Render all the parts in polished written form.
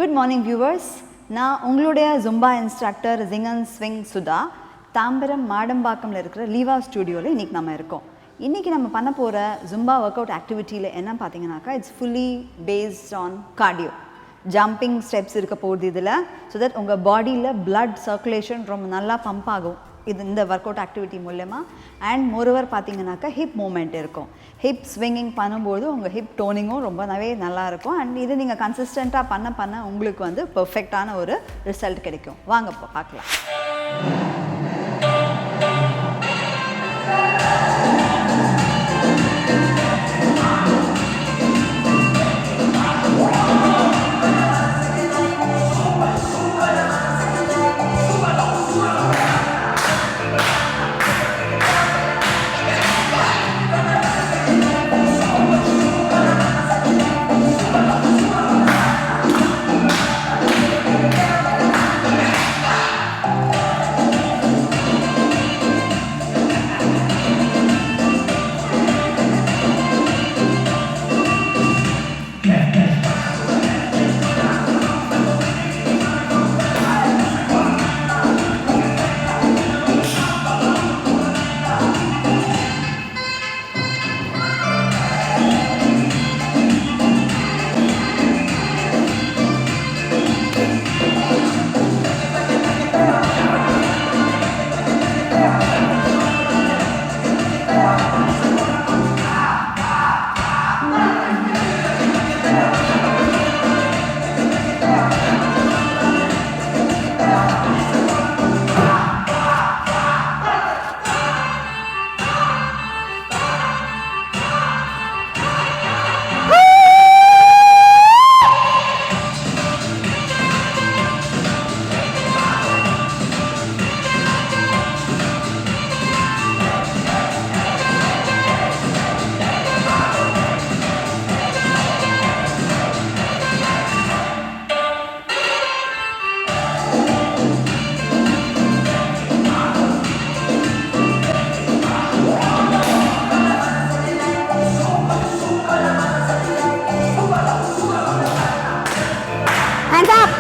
Good morning viewers. நான் உங்களுடைய Zumba instructor Zingan Swing Sudha. Tambaram மாடம்பாக்கம்ல இருக்கிற லீவா ஸ்டுடியோல இன்னைக்கு நாம இருக்கோம். இன்னைக்கு நம்ம பண்ண போற Zumba workout activityல என்ன பாத்தீங்கன்னாக்கா it's fully based on cardio. Jumping steps இருக்க போகுது இதுல so that உங்க பாடியில blood circulation ரொம்ப நல்லா பம்ப் ஆகும். இந்த workout activity மூலமா and moreover பாத்தீங்கன்னாக்கா hip movement இருக்கும். Hip swinging பண்ணும்போது உங்க hip toning-ம் ரொம்ப நல்லா இருக்கும் and இது நீங்க கன்சிஸ்டன்ட்டா பண்ண உங்களுக்கு வந்து பெர்ஃபெக்ட்டான ஒரு ரிசல்ட் கிடைக்கும். வாங்க பார்க்கலாம். Hands up!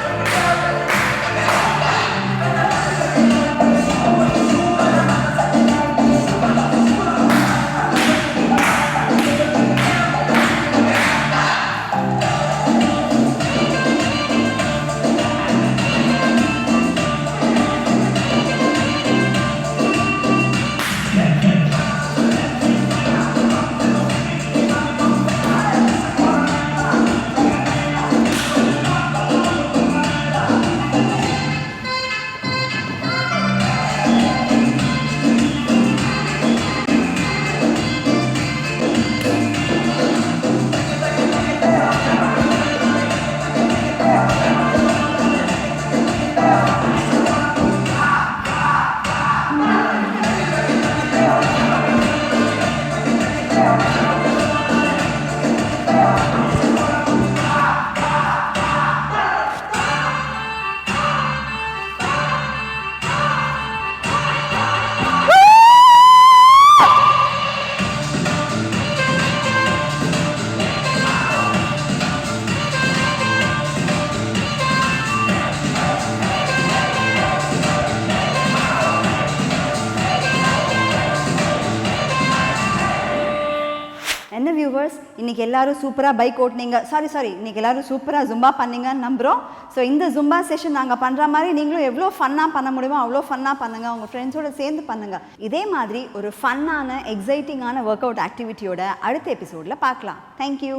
என்ன வியூவர்ஸ் இன்னைக்கு எல்லாரும் சூப்பரா பைக் ஓட்டுனீங்க சாரி இன்னைக்கு எல்லாரும் சூப்பரா ஜும்பா பண்ணீங்கன்னு நம்புறோம் ஸோ இந்த ஜும்பா செஷன் நாங்க பண்ற மாதிரி நீங்களும் எவ்வளோ ஃபன்னா பண்ண முடியுமோ அவ்வளோ ஃபன்னா பண்ணுங்க உங்க ஃப்ரெண்ட்ஸோட சேர்ந்து பண்ணுங்க இதே மாதிரி ஒரு ஃபன்னான எக்ஸைட்டிங்கான ஒர்க் அவுட் ஆக்டிவிட்டியோட அடுத்த எபிசோட்ல பார்க்கலாம். தேங்க்யூ.